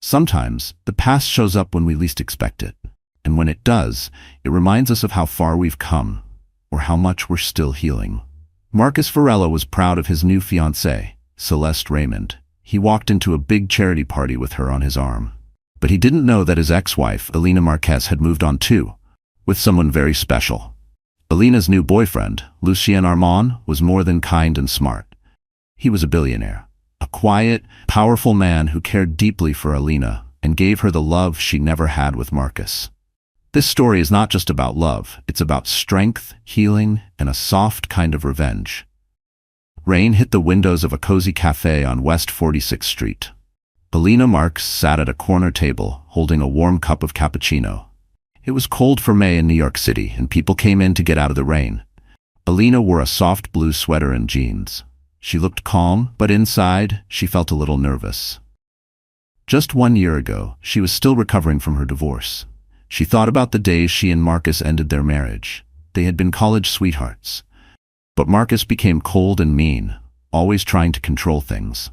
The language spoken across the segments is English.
Sometimes, the past shows up when we least expect it. And when it does, it reminds us of how far we've come, or how much we're still healing. Marcus Varela was proud of his new fiancée, Celeste Raymond. He walked into a big charity party with her on his arm. But he didn't know that his ex-wife, Elena Marquez, had moved on too, with someone very special. Elena's new boyfriend, Lucien Armand, was more than kind and smart. He was a billionaire, a quiet, powerful man who cared deeply for Elena and gave her the love she never had with Marcus. This story is not just about love, it's about strength, healing, and a soft kind of revenge. Rain hit the windows of a cozy cafe on West 46th Street. Elena Marx sat at a corner table, holding a warm cup of cappuccino. It was cold for May in New York City, and people came in to get out of the rain. Elena wore a soft blue sweater and jeans. She looked calm, but inside, she felt a little nervous. Just 1 year ago, she was still recovering from her divorce. She thought about the days she and Marcus ended their marriage. They had been college sweethearts. But Marcus became cold and mean, always trying to control things.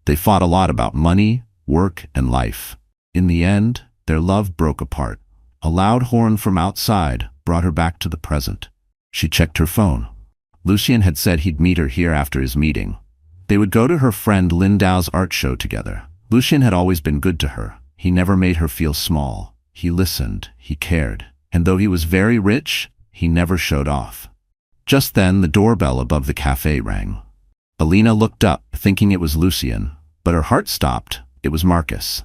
They fought a lot about money, work, and life. In the end, their love broke apart. A loud horn from outside brought her back to the present. She checked her phone. Lucien had said he'd meet her here after his meeting. They would go to her friend Lindau's art show together. Lucien had always been good to her. He never made her feel small. He listened, he cared. And though he was very rich, he never showed off. Just then, the doorbell above the cafe rang. Elena looked up, thinking it was Lucien, but her heart stopped. It was Marcus.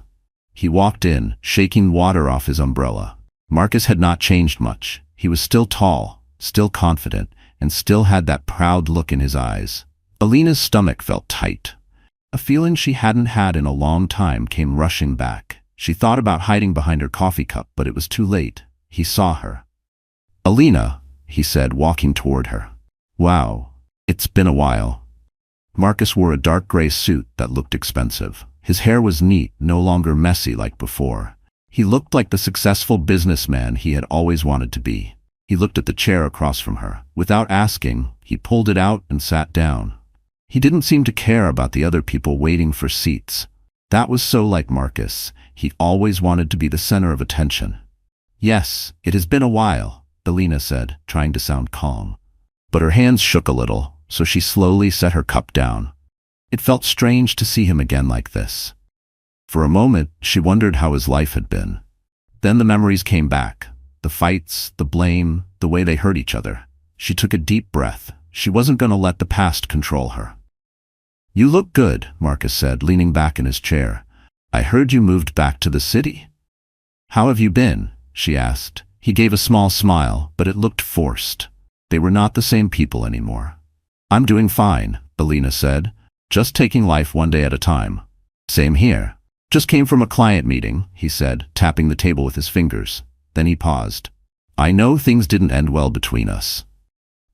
He walked in, shaking water off his umbrella. Marcus had not changed much. He was still tall, still confident, and still had that proud look in his eyes. Elena's stomach felt tight. A feeling she hadn't had in a long time came rushing back. She thought about hiding behind her coffee cup, but it was too late. He saw her. "Elena," he said, walking toward her. "Wow, it's been a while." Marcus wore a dark gray suit that looked expensive. His hair was neat, no longer messy like before. He looked like the successful businessman he had always wanted to be. He looked at the chair across from her. Without asking, he pulled it out and sat down. He didn't seem to care about the other people waiting for seats. That was so like Marcus. He always wanted to be the center of attention. "Yes, it has been a while," Elena said, trying to sound calm. But her hands shook a little, so she slowly set her cup down. It felt strange to see him again like this. For a moment, she wondered how his life had been. Then the memories came back. The fights, the blame, the way they hurt each other. She took a deep breath. She wasn't going to let the past control her. "You look good," Marcus said, leaning back in his chair. "I heard you moved back to the city." "How have you been?" she asked. He gave a small smile, but it looked forced. They were not the same people anymore. "I'm doing fine," Elena said. "Just taking life one day at a time." "Same here. Just came from a client meeting," he said, tapping the table with his fingers. Then he paused. "I know things didn't end well between us."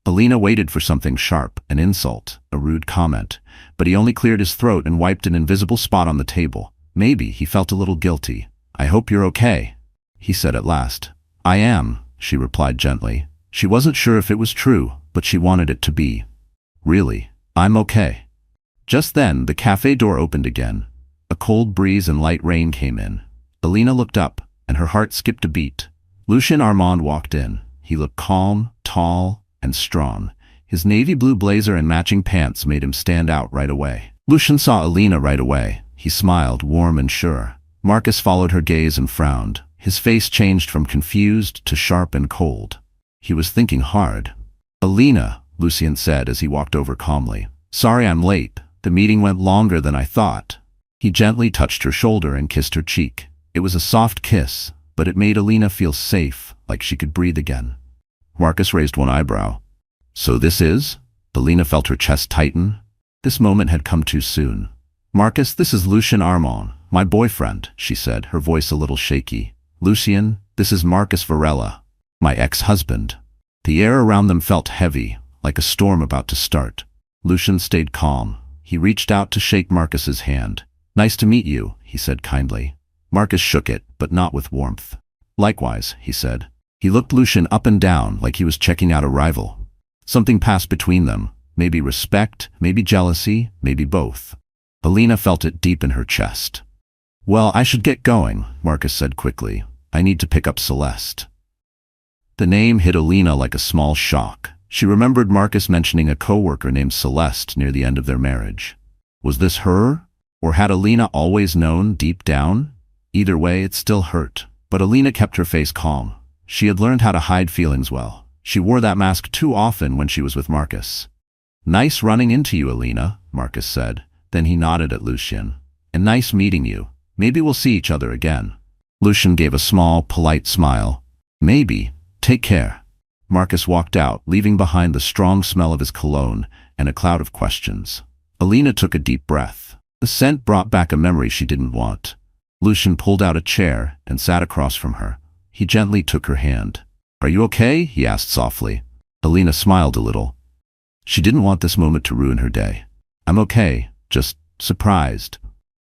Elena waited for something sharp, an insult, a rude comment, but he only cleared his throat and wiped an invisible spot on the table. Maybe he felt a little guilty. "I hope you're okay," he said at last. "I am," she replied gently. She wasn't sure if it was true, but she wanted it to be. "Really, I'm okay." Just then, the cafe door opened again. A cold breeze and light rain came in. Elena looked up, and her heart skipped a beat. Lucien Armand walked in. He looked calm, tall, and strong. His navy blue blazer and matching pants made him stand out right away. Lucien saw Elena right away. He smiled, warm and sure. Marcus followed her gaze and frowned. His face changed from confused to sharp and cold. He was thinking hard. "Elena," Lucien said as he walked over calmly. "Sorry I'm late. The meeting went longer than I thought." He gently touched her shoulder and kissed her cheek. It was a soft kiss, but it made Elena feel safe, like she could breathe again. Marcus raised one eyebrow. "So this is?" Elena felt her chest tighten. This moment had come too soon. "Marcus, this is Lucien Armand, my boyfriend," she said, her voice a little shaky. "Lucien, this is Marcus Varela, my ex-husband." The air around them felt heavy, like a storm about to start. Lucien stayed calm. He reached out to shake Marcus's hand. "Nice to meet you," he said kindly. Marcus shook it, but not with warmth. "Likewise," he said. He looked Lucien up and down like he was checking out a rival. Something passed between them. Maybe respect, maybe jealousy, maybe both. Elena felt it deep in her chest. Well, I should get going, Marcus said quickly. I need to pick up Celeste. The name hit Alina like a small shock. She remembered Marcus mentioning a coworker named Celeste near the end of their marriage. Was this her? Or had Alina always known deep down? Either way, it still hurt. But Alina kept her face calm. She had learned how to hide feelings well. She wore that mask too often when she was with Marcus. Nice running into you, Alina, Marcus said. Then he nodded at Lucien. And nice meeting you. Maybe we'll see each other again. Lucien gave a small, polite smile. Maybe. Take care. Marcus walked out, leaving behind the strong smell of his cologne and a cloud of questions. Alina took a deep breath. The scent brought back a memory she didn't want. Lucien pulled out a chair and sat across from her. He gently took her hand. Are you okay? He asked softly. Alina smiled a little. She didn't want this moment to ruin her day. I'm okay, just surprised.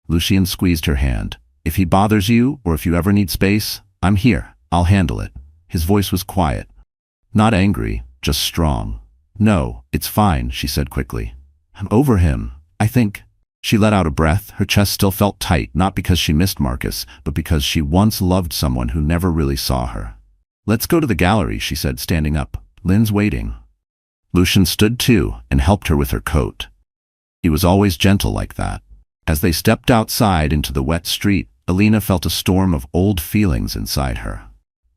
Lucien squeezed her hand. If he bothers you, or if you ever need space, I'm here. I'll handle it. His voice was quiet. Not angry, just strong. No, it's fine, she said quickly. I'm over him, I think. She let out a breath. Her chest still felt tight, not because she missed Marcus, but because she once loved someone who never really saw her. Let's go to the gallery, she said, standing up. Lynn's waiting. Lucien stood too and helped her with her coat. He was always gentle like that. As they stepped outside into the wet street, Alina felt a storm of old feelings inside her.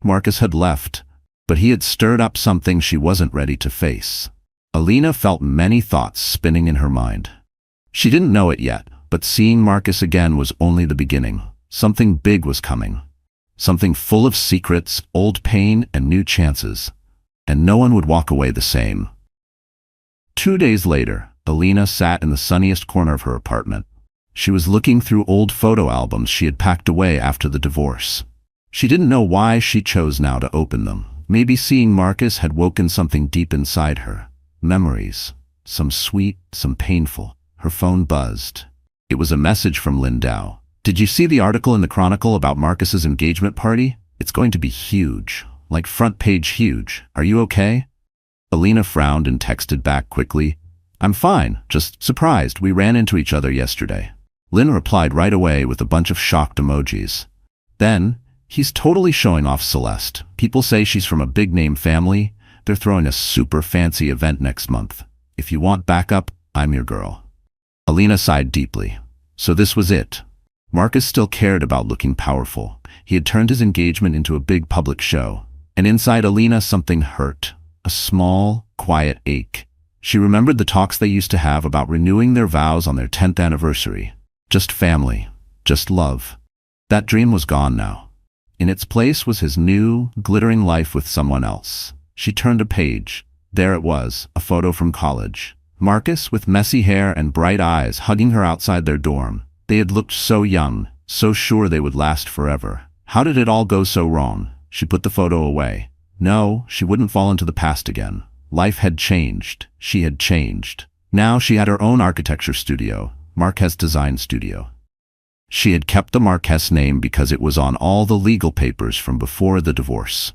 Marcus had left, but he had stirred up something she wasn't ready to face. Alina felt many thoughts spinning in her mind. She didn't know it yet, but seeing Marcus again was only the beginning. Something big was coming. Something full of secrets, old pain, and new chances. And no one would walk away the same. 2 days later, Alina sat in the sunniest corner of her apartment. She was looking through old photo albums she had packed away after the divorce. She didn't know why she chose now to open them. Maybe seeing Marcus had woken something deep inside her. Memories. Some sweet, some painful. Her phone buzzed. It was a message from Lindau. Did you see the article in the Chronicle about Marcus's engagement party? It's going to be huge. Like front page huge. Are you okay? Alina frowned and texted back quickly. I'm fine, just surprised. We ran into each other yesterday. Lynn replied right away with a bunch of shocked emojis. Then, he's totally showing off Celeste. People say she's from a big-name family. They're throwing a super fancy event next month. If you want backup, I'm your girl. Alina sighed deeply. So this was it. Marcus still cared about looking powerful. He had turned his engagement into a big public show. And inside Alina something hurt. A small, quiet ache. She remembered the talks they used to have about renewing their vows on their 10th anniversary. Just family. Just love. That dream was gone now. In its place was his new, glittering life with someone else. She turned a page. There it was, a photo from college. Marcus, with messy hair and bright eyes, hugging her outside their dorm. They had looked so young, so sure they would last forever. How did it all go so wrong? She put the photo away. No, she wouldn't fall into the past again. Life had changed. She had changed. Now she had her own architecture studio, Marquez Design Studio. She had kept the Marquez name because it was on all the legal papers from before the divorce.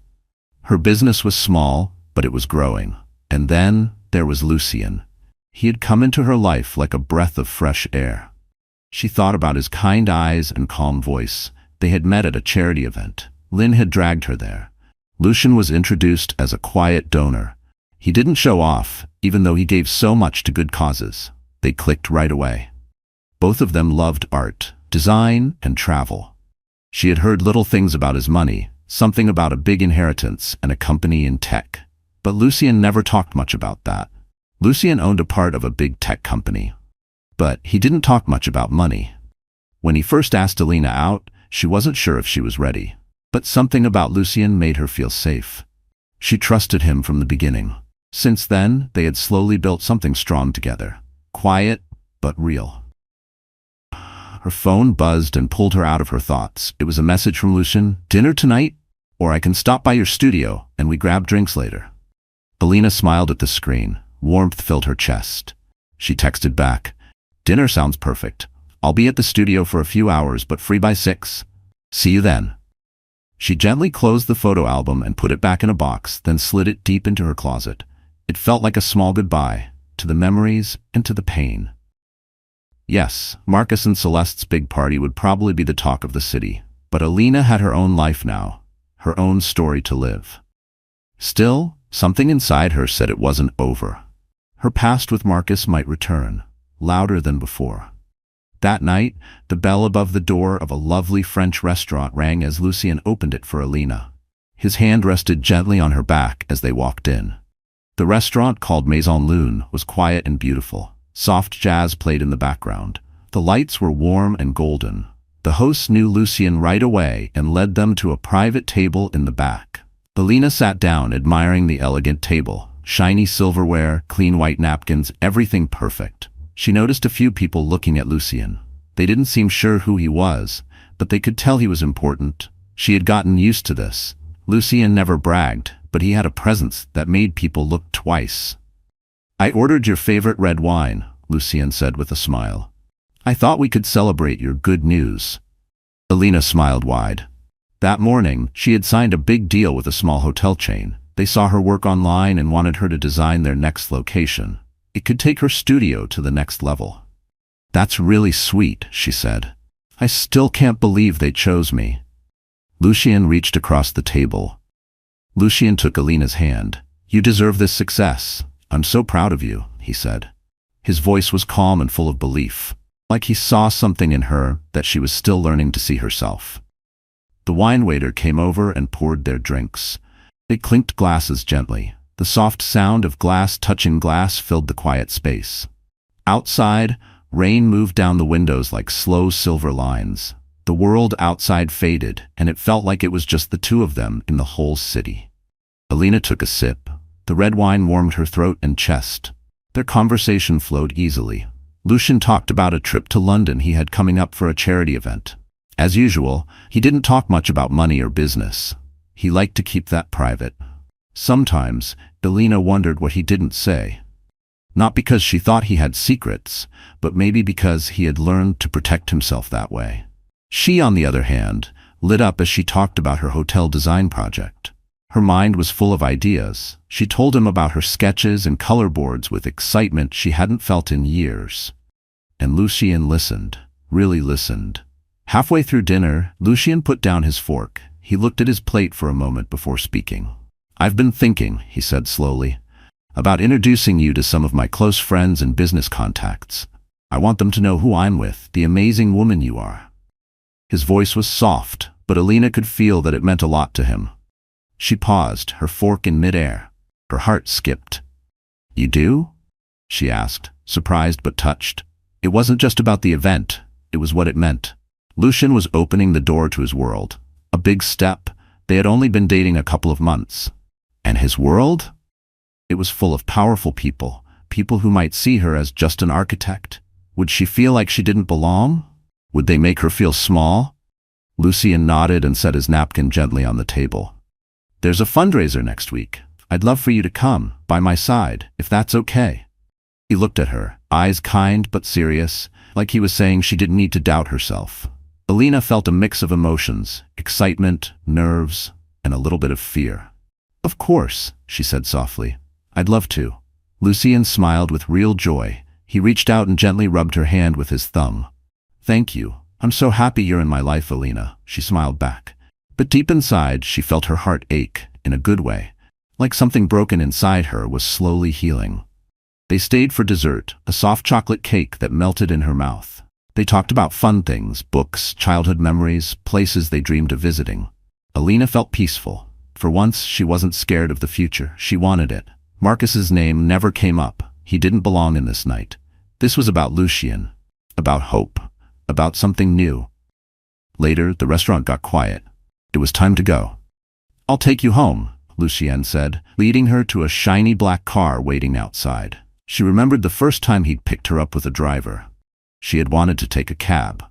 Her business was small, but it was growing. And then there was Lucien. He had come into her life like a breath of fresh air. She thought about his kind eyes and calm voice. They had met at a charity event. Lynn had dragged her there. Lucien was introduced as a quiet donor. He didn't show off, even though he gave so much to good causes. They clicked right away. Both of them loved art, design, and travel. She had heard little things about his money, something about a big inheritance and a company in tech. But Lucien never talked much about that. Lucien owned a part of a big tech company. But he didn't talk much about money. When he first asked Alina out, she wasn't sure if she was ready. But something about Lucien made her feel safe. She trusted him from the beginning. Since then, they had slowly built something strong together. Quiet, but real. Her phone buzzed and pulled her out of her thoughts. It was a message from Lucien. Dinner tonight? Or I can stop by your studio and we grab drinks later. Alina smiled at the screen. Warmth filled her chest. She texted back. Dinner sounds perfect. I'll be at the studio for a few hours, but free by 6. See you then. She gently closed the photo album and put it back in a box, then slid it deep into her closet. It felt like a small goodbye, to the memories and to the pain. Yes, Marcus and Celeste's big party would probably be the talk of the city, but Alina had her own life now, her own story to live. Still, something inside her said it wasn't over. Her past with Marcus might return, louder than before. That night, the bell above the door of a lovely French restaurant rang as Lucien opened it for Alina. His hand rested gently on her back as they walked in. The restaurant, called Maison Lune, was quiet and beautiful. Soft jazz played in the background. The lights were warm and golden. The hosts knew Lucien right away and led them to a private table in the back. Alina sat down, admiring the elegant table. Shiny silverware, clean white napkins, everything perfect. She noticed a few people looking at Lucien. They didn't seem sure who he was, but they could tell he was important. She had gotten used to this. Lucien never bragged, but he had a presence that made people look twice. "I ordered your favorite red wine," Lucien said with a smile. "I thought we could celebrate your good news." Alina smiled wide. That morning, she had signed a big deal with a small hotel chain. They saw her work online and wanted her to design their next location. It could take her studio to the next level. "That's really sweet," she said. "I still can't believe they chose me." Lucien reached across the table. Lucien took Alina's hand. "You deserve this success. I'm so proud of you," he said. His voice was calm and full of belief, like he saw something in her that she was still learning to see herself. The wine waiter came over and poured their drinks. They clinked glasses gently. The soft sound of glass touching glass filled the quiet space. Outside, rain moved down the windows like slow silver lines. The world outside faded, and it felt like it was just the two of them in the whole city. Alina took a sip. The red wine warmed her throat and chest. Their conversation flowed easily. Lucien talked about a trip to London he had coming up for a charity event. As usual, he didn't talk much about money or business. He liked to keep that private. Sometimes, Alina wondered what he didn't say. Not because she thought he had secrets, but maybe because he had learned to protect himself that way. She, on the other hand, lit up as she talked about her hotel design project. Her mind was full of ideas. She told him about her sketches and color boards with excitement she hadn't felt in years. And Lucien listened, really listened. Halfway through dinner, Lucien put down his fork. He looked at his plate for a moment before speaking. "I've been thinking," he said slowly, "about introducing you to some of my close friends and business contacts. I want them to know who I'm with, the amazing woman you are." His voice was soft, but Alina could feel that it meant a lot to him. She paused, her fork in midair. Her heart skipped. "You do?" she asked, surprised but touched. It wasn't just about the event, it was what it meant. Lucien was opening the door to his world. A big step. They had only been dating a couple of months. And his world? It was full of powerful people, people who might see her as just an architect. Would she feel like she didn't belong? Would they make her feel small? Lucien nodded and set his napkin gently on the table. "There's a fundraiser next week. I'd love for you to come, by my side, if that's okay." He looked at her, eyes kind but serious, like he was saying she didn't need to doubt herself. Alina felt a mix of emotions, excitement, nerves, and a little bit of fear. "Of course," she said softly. "I'd love to." Lucien smiled with real joy. He reached out and gently rubbed her hand with his thumb. "Thank you. I'm so happy you're in my life, Alina," she smiled back. But deep inside, she felt her heart ache, in a good way, like something broken inside her was slowly healing. They stayed for dessert, a soft chocolate cake that melted in her mouth. They talked about fun things, books, childhood memories, places they dreamed of visiting. Alina felt peaceful. For once, she wasn't scared of the future. She wanted it. Marcus's name never came up. He didn't belong in this night. This was about Lucien, about hope, about something new. Later, the restaurant got quiet. It was time to go. "I'll take you home," Lucien said, leading her to a shiny black car waiting outside. She remembered the first time he'd picked her up with a driver. She had wanted to take a cab.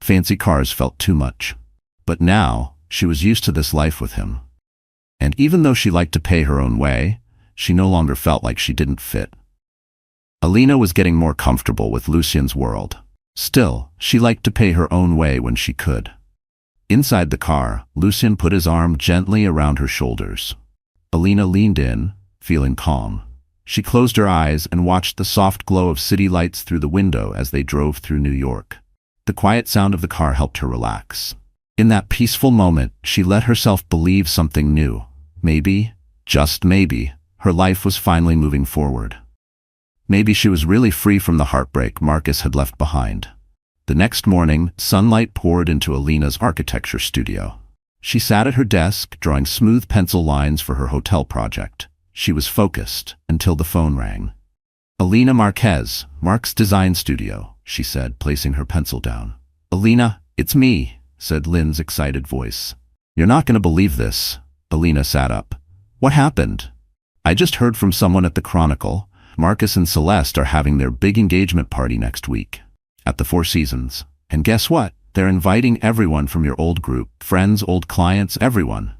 Fancy cars felt too much. But now, she was used to this life with him. And even though she liked to pay her own way, she no longer felt like she didn't fit. Alina was getting more comfortable with Lucien's world. Still, she liked to pay her own way when she could. Inside the car, Lucien put his arm gently around her shoulders. Alina leaned in, feeling calm. She closed her eyes and watched the soft glow of city lights through the window as they drove through New York. The quiet sound of the car helped her relax. In that peaceful moment, she let herself believe something new. Maybe, just maybe, her life was finally moving forward. Maybe she was really free from the heartbreak Marcus had left behind. The next morning, sunlight poured into Alina's architecture studio. She sat at her desk, drawing smooth pencil lines for her hotel project. She was focused until the phone rang. "Alina Marquez, Mark's design studio," she said, placing her pencil down. "Alina, it's me," said Lynn's excited voice. "You're not going to believe this." Alina sat up. "What happened?" "I just heard from someone at the Chronicle. Marcus and Celeste are having their big engagement party next week at the Four Seasons. And guess what? They're inviting everyone from your old group, friends, old clients, everyone."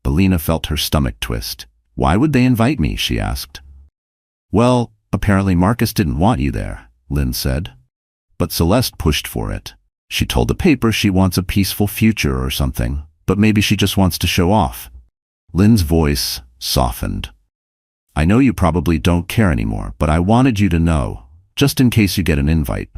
Alina felt her stomach twist. "Why would they invite me?" she asked. "Well, apparently Marcus didn't want you there," Lynn said. "But Celeste pushed for it. She told the paper she wants a peaceful future or something, but maybe she just wants to show off." Lynn's voice softened. "I know you probably don't care anymore, but I wanted you to know, just in case you get an invite."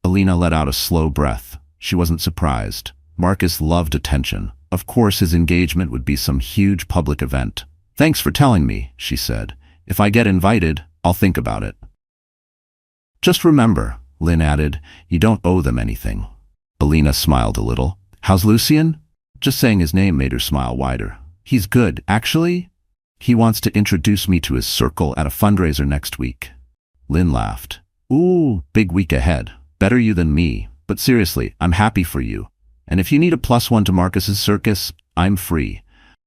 Alina let out a slow breath. She wasn't surprised. Marcus loved attention. Of course his engagement would be some huge public event. "Thanks for telling me," she said. "If I get invited, I'll think about it." "Just remember," Lynn added, "you don't owe them anything." Alina smiled a little. "How's Lucien?" Just saying his name made her smile wider. "He's good, actually. He wants to introduce me to his circle at a fundraiser next week." Lynn laughed. "Ooh, big week ahead. Better you than me. But seriously, I'm happy for you. And if you need a +1 to Marcus's circus, I'm free.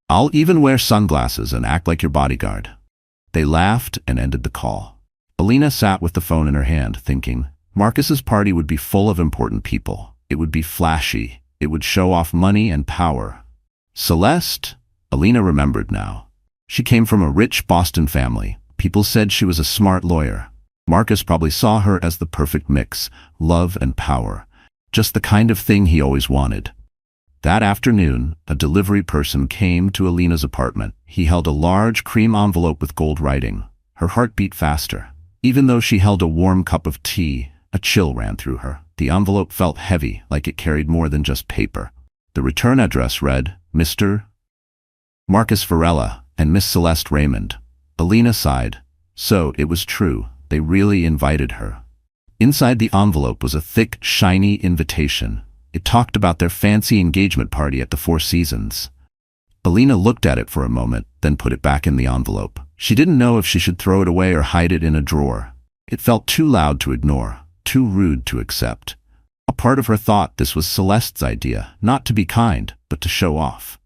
I'll even wear sunglasses and act like your bodyguard." They laughed and ended the call. Alina sat with the phone in her hand, thinking, Marcus's party would be full of important people. It would be flashy. It would show off money and power. Celeste? Alina remembered now. She came from a rich Boston family. People said she was a smart lawyer. Marcus probably saw her as the perfect mix, love and power. Just the kind of thing he always wanted. That afternoon, a delivery person came to Alina's apartment. He held a large cream envelope with gold writing. Her heart beat faster. Even though she held a warm cup of tea, a chill ran through her. The envelope felt heavy, like it carried more than just paper. The return address read, Mr. Marcus Varela and Miss Celeste Raymond. Alina sighed. So it was true. They really invited her. Inside the envelope was a thick, shiny invitation. It talked about their fancy engagement party at the Four Seasons. Alina looked at it for a moment, then put it back in the envelope. She didn't know if she should throw it away or hide it in a drawer. It felt too loud to ignore, too rude to accept. A part of her thought this was Celeste's idea, not to be kind, but to show off.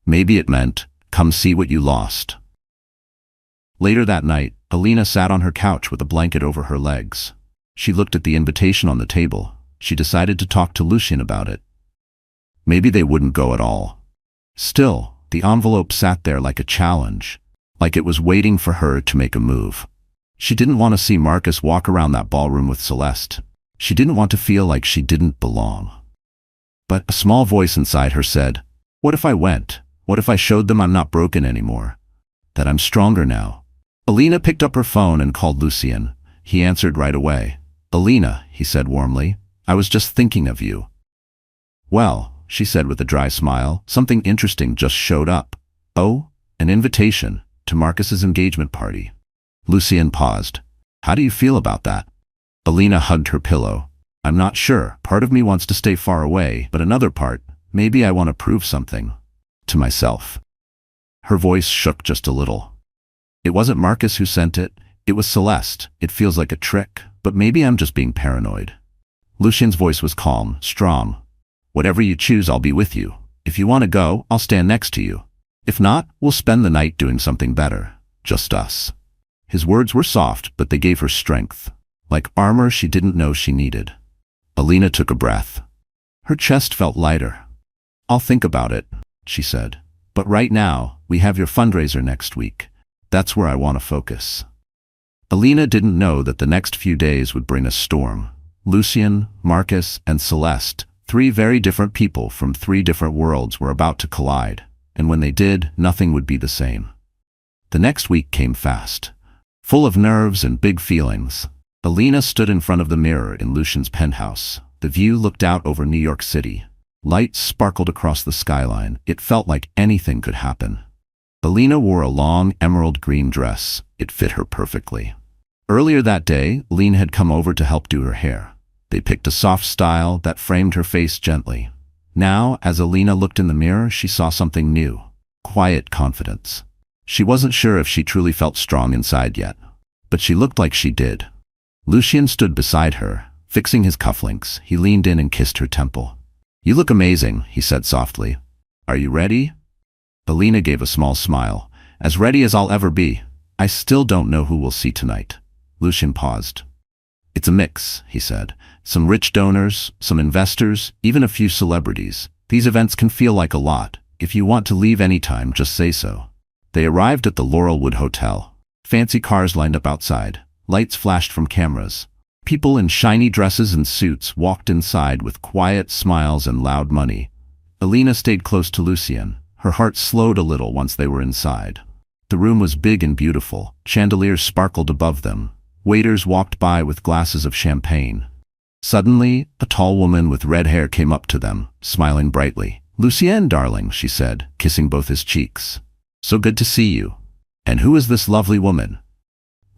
Maybe it meant, come see what you lost. Later that night, Alina sat on her couch with a blanket over her legs. She looked at the invitation on the table. She decided to talk to Lucien about it. Maybe they wouldn't go at all. Still, the envelope sat there like a challenge, like it was waiting for her to make a move. She didn't want to see Marcus walk around that ballroom with Celeste. She didn't want to feel like she didn't belong. But a small voice inside her said, what if I went? What if I showed them I'm not broken anymore? That I'm stronger now? Alina picked up her phone and called Lucien. He answered right away. Alina, he said warmly, I was just thinking of you. Well, she said with a dry smile, something interesting just showed up. Oh, an invitation to Marcus's engagement party. Lucien paused. How do you feel about that? Alina hugged her pillow. I'm not sure. Part of me wants to stay far away, but another part, maybe I want to prove something. To myself. Her voice shook just a little. It wasn't Marcus who sent it. It was Celeste. It feels like a trick, but maybe I'm just being paranoid. Lucien's voice was calm, strong. Whatever you choose, I'll be with you. If you want to go, I'll stand next to you. If not, we'll spend the night doing something better. Just us. His words were soft, but they gave her strength. Like armor she didn't know she needed. Alina took a breath. Her chest felt lighter. I'll think about it, she said. But right now, we have your fundraiser next week. That's where I want to focus. Alina didn't know that the next few days would bring a storm. Lucien, Marcus, and Celeste, three very different people from three different worlds, were about to collide. And when they did, nothing would be the same. The next week came fast. full of nerves and big feelings. Alina stood in front of the mirror in Lucian's penthouse. The view looked out over New York City. Lights sparkled across the skyline. It felt like anything could happen. Alina wore a long emerald green dress. It fit her perfectly. Earlier that day, Alina had come over to help do her hair. They picked a soft style that framed her face gently. Now, as Alina looked in the mirror, she saw something new. Quiet confidence. She wasn't sure if she truly felt strong inside yet, but she looked like she did. Lucian stood beside her, fixing his cufflinks. He leaned in and kissed her temple. "You look amazing," he said softly. "Are you ready?" Alina gave a small smile. "As ready as I'll ever be. I still don't know who we'll see tonight." Lucian paused. "It's a mix," he said. "Some rich donors, some investors, even a few celebrities. These events can feel like a lot. If you want to leave anytime, just say so." They arrived at the Laurelwood Hotel. Fancy cars lined up outside. Lights flashed from cameras. People in shiny dresses and suits walked inside with quiet smiles and loud money. Alina stayed close to Lucian. Her heart slowed a little once they were inside. The room was big and beautiful. Chandeliers sparkled above them. Waiters walked by with glasses of champagne. Suddenly, a tall woman with red hair came up to them, smiling brightly. "Lucien, darling," she said, kissing both his cheeks. "So good to see you. And who is this lovely woman?"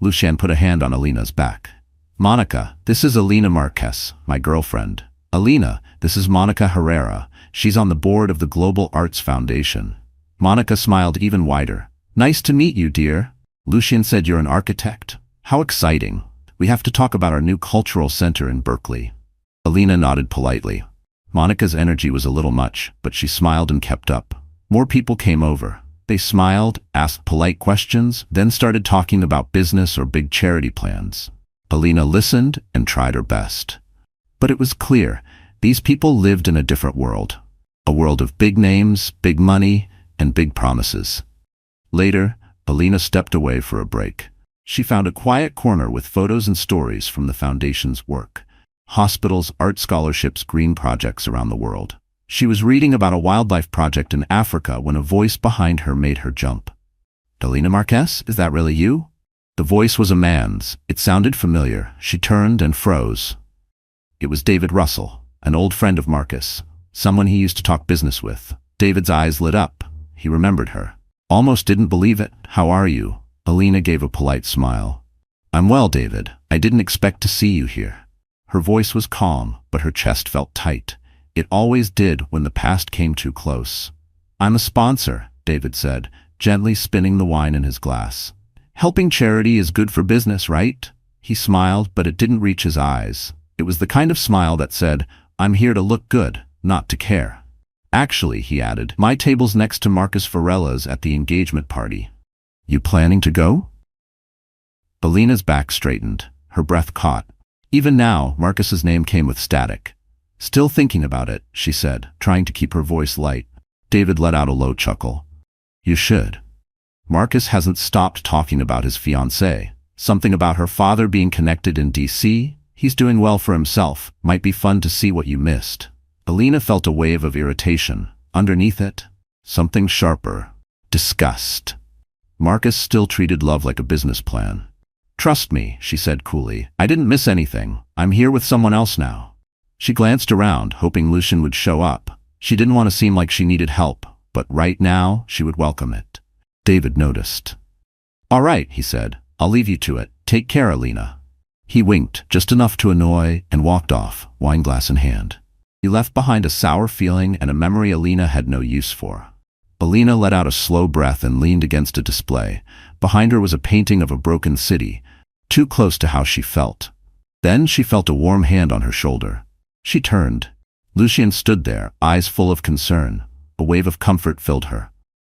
Lucien put a hand on Alina's back. "Monica, this is Alina Marquez, my girlfriend. Alina, this is Monica Herrera. She's on the board of the Global Arts Foundation." Monica smiled even wider. "Nice to meet you, dear." Lucien said, "You're an architect? How exciting. We have to talk about our new cultural center in Berkeley." Alina nodded politely. Monica's energy was a little much, but she smiled and kept up. More people came over. They smiled, asked polite questions, then started talking about business or big charity plans. Alina listened and tried her best. But it was clear, these people lived in a different world. A world of big names, big money, and big promises. Later, Alina stepped away for a break. She found a quiet corner with photos and stories from the foundation's work. Hospitals, art scholarships, green projects around the world. She was reading about a wildlife project in Africa when a voice behind her made her jump. "Alina Marquez, is that really you?" The voice was a man's. It sounded familiar. She turned and froze. It was David Russell, an old friend of Marcus, someone he used to talk business with. David's eyes lit up. He remembered her. "Almost didn't believe it. How are you?" Alina gave a polite smile. "I'm well, David. I didn't expect to see you here." Her voice was calm, but her chest felt tight. It always did when the past came too close. "I'm a sponsor," David said, gently spinning the wine in his glass. "Helping charity is good for business, right?" He smiled, but it didn't reach his eyes. It was the kind of smile that said, "I'm here to look good, not to care." "Actually," he added, "my table's next to Marcus Varela's at the engagement party. You planning to go?" Alina's back straightened. Her breath caught. Even now, Marcus's name came with static. "Still thinking about it," she said, trying to keep her voice light. David let out a low chuckle. "You should. Marcus hasn't stopped talking about his fiancée. Something about her father being connected in D.C. He's doing well for himself. Might be fun to see what you missed." Alina felt a wave of irritation. Underneath it, something sharper. Disgust. Marcus still treated love like a business plan. "Trust me," she said coolly. "I didn't miss anything. I'm here with someone else now." She glanced around, hoping Lucian would show up. She didn't want to seem like she needed help, but right now she would welcome it. David noticed. "All right," he said. "I'll leave you to it. Take care, Alina." He winked, just enough to annoy, and walked off, wineglass in hand. He left behind a sour feeling and a memory Alina had no use for. Alina let out a slow breath and leaned against a display. Behind her was a painting of a broken city, too close to how she felt. Then she felt a warm hand on her shoulder. She turned. Lucien stood there, eyes full of concern. A wave of comfort filled her.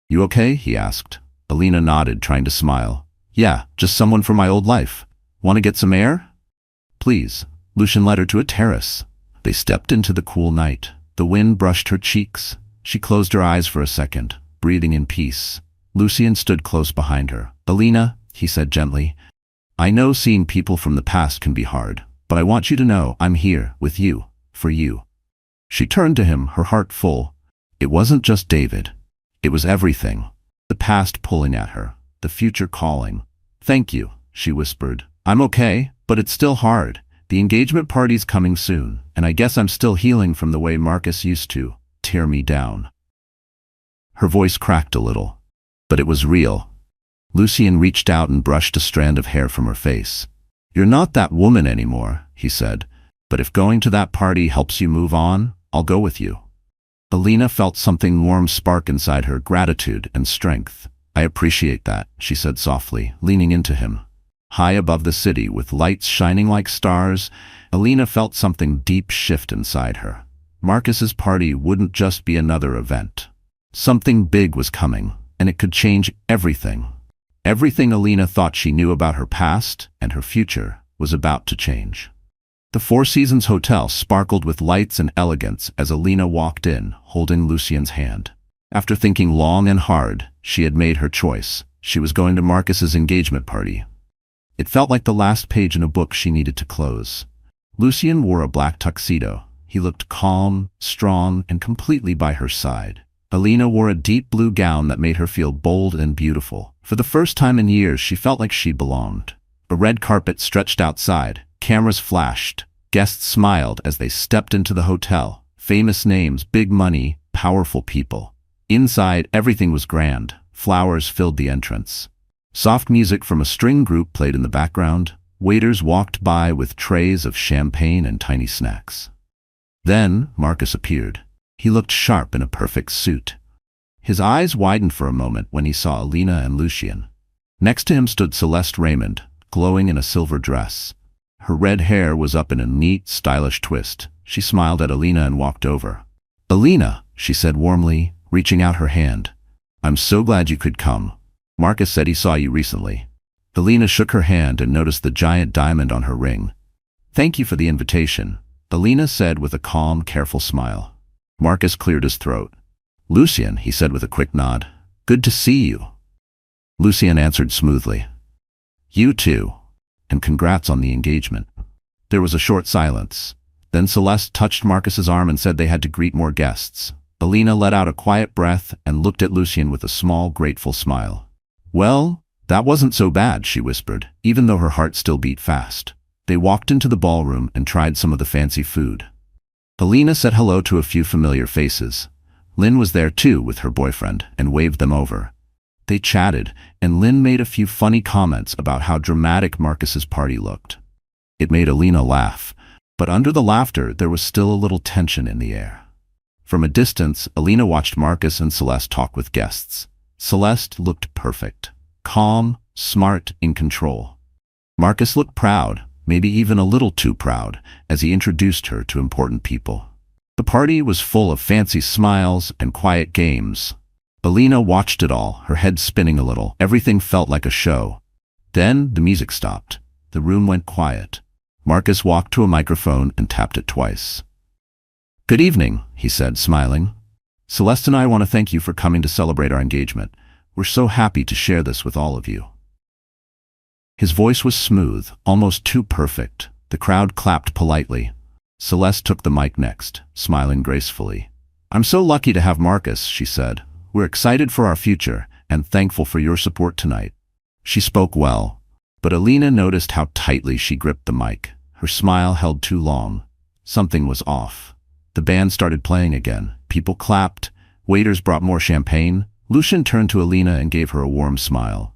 "You okay?" he asked. Alina nodded, trying to smile. "Yeah, just someone from my old life. Want to get some air?" "Please." Lucien led her to a terrace. They stepped into the cool night. The wind brushed her cheeks. She closed her eyes for a second, breathing in peace. Lucien stood close behind her. "Alina," he said gently, "I know seeing people from the past can be hard, but I want you to know I'm here, with you, for you." She turned to him, her heart full. It wasn't just David. It was everything. The past pulling at her, the future calling. "Thank you," she whispered. I'm okay, but it's still hard. The engagement party's coming soon, and I guess I'm still healing from the way Marcus used to tear me down. Her voice cracked a little, but it was real. Lucien reached out and brushed a strand of hair from her face. You're not that woman anymore, he said, but if going to that party helps you move on, I'll go with you. Alina felt something warm spark inside her, gratitude and strength. I appreciate that, she said softly, leaning into him. High above the city, with lights shining like stars, Alina felt something deep shift inside her. Marcus's party wouldn't just be another event. Something big was coming, and it could change everything. Everything Alina thought she knew about her past and her future was about to change. The Four Seasons Hotel sparkled with lights and elegance as Alina walked in, holding Lucien's hand. After thinking long and hard, she had made her choice. She was going to Marcus's engagement party. It felt like the last page in a book she needed to close. Lucien wore a black tuxedo. He looked calm, strong, and completely by her side. Alina wore a deep blue gown that made her feel bold and beautiful. For the first time in years, she felt like she belonged. A red carpet stretched outside. Cameras flashed. Guests smiled as they stepped into the hotel. Famous names, big money, powerful people. Inside, everything was grand. Flowers filled the entrance. Soft music from a string group played in the background. Waiters walked by with trays of champagne and tiny snacks. Then Marcus appeared. He looked sharp in a perfect suit. His eyes widened for a moment when he saw Alina and Lucien. Next to him stood Celeste Raymond, glowing in a silver dress. Her red hair was up in a neat, stylish twist. She smiled at Alina and walked over. Alina, she said warmly, reaching out her hand. I'm so glad you could come. Marcus said he saw you recently. Alina shook her hand and noticed the giant diamond on her ring. Thank you for the invitation, Alina said with a calm, careful smile. Marcus cleared his throat. Lucien, he said with a quick nod. Good to see you. Lucien answered smoothly. You too, and congrats on the engagement. There was a short silence. Then Celeste touched Marcus's arm and said they had to greet more guests. Alina let out a quiet breath and looked at Lucien with a small, grateful smile. Well, that wasn't so bad, she whispered, even though her heart still beat fast. They walked into the ballroom and tried some of the fancy food. Alina said hello to a few familiar faces. Lynn was there too with her boyfriend and waved them over. They chatted, and Lynn made a few funny comments about how dramatic Marcus's party looked. It made Alina laugh, but under the laughter there was still a little tension in the air. From a distance, Alina watched Marcus and Celeste talk with guests. Celeste looked perfect, calm, smart, in control. Marcus looked proud, maybe even a little too proud, as he introduced her to important people. The party was full of fancy smiles and quiet games. Alina watched it all, her head spinning a little. Everything felt like a show. Then the music stopped. The room went quiet. Marcus walked to a microphone and tapped it twice. Good evening, he said, smiling. Celeste and I want to thank you for coming to celebrate our engagement. We're so happy to share this with all of you. His voice was smooth, almost too perfect. The crowd clapped politely. Celeste took the mic next, smiling gracefully. I'm so lucky to have Marcus, she said. We're excited for our future and thankful for your support tonight. She spoke well, but Alina noticed how tightly she gripped the mic. Her smile held too long. Something was off. The band started playing again. People clapped. Waiters brought more champagne. Lucien turned to Alina and gave her a warm smile.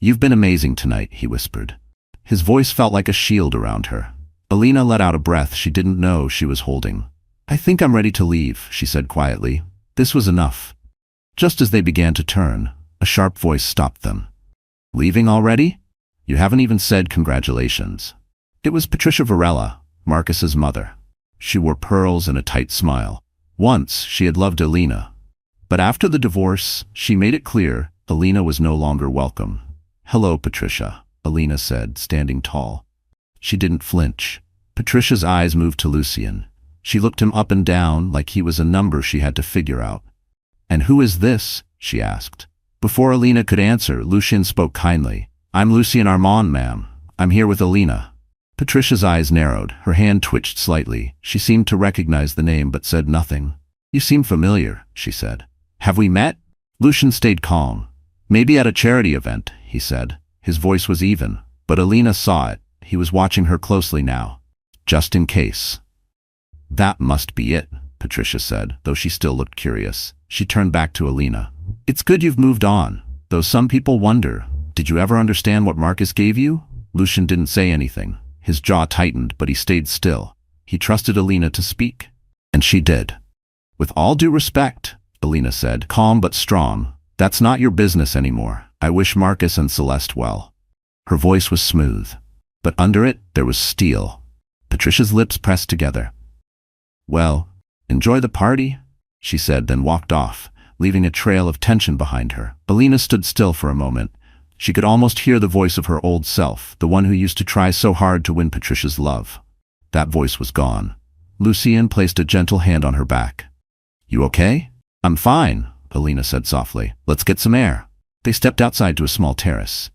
You've been amazing tonight, he whispered. His voice felt like a shield around her. Alina let out a breath she didn't know she was holding. I think I'm ready to leave, she said quietly. This was enough. Just as they began to turn, a sharp voice stopped them. Leaving already? You haven't even said congratulations. It was Patricia Varela, Marcus's mother. She wore pearls and a tight smile. Once, she had loved Alina. But after the divorce, she made it clear Alina was no longer welcome. Hello, Patricia, Alina said, standing tall. She didn't flinch. Patricia's eyes moved to Lucien. She looked him up and down like he was a number she had to figure out. And who is this? She asked. Before Alina could answer, Lucien spoke kindly. I'm Lucien Armand, ma'am. I'm here with Alina. Patricia's eyes narrowed. Her hand twitched slightly. She seemed to recognize the name but said nothing. You seem familiar, she said. Have we met? Lucien stayed calm. Maybe at a charity event, he said. His voice was even. But Alina saw it. He was watching her closely now. Just in case. That must be it, Patricia said, though she still looked curious. She turned back to Alina. It's good you've moved on, though some people wonder, did you ever understand what Marcus gave you? Lucien didn't say anything. His jaw tightened, but he stayed still. He trusted Alina to speak. And she did. With all due respect, Alina said, calm but strong, that's not your business anymore. I wish Marcus and Celeste well. Her voice was smooth, but under it there was steel. Patricia's lips pressed together. Well, enjoy the party, she said, then walked off, leaving a trail of tension behind her. Alina stood still for a moment. She could almost hear the voice of her old self, the one who used to try so hard to win Patricia's love. That voice was gone. Lucien placed a gentle hand on her back. You okay? I'm fine, Alina said softly. Let's get some air. They stepped outside to a small terrace.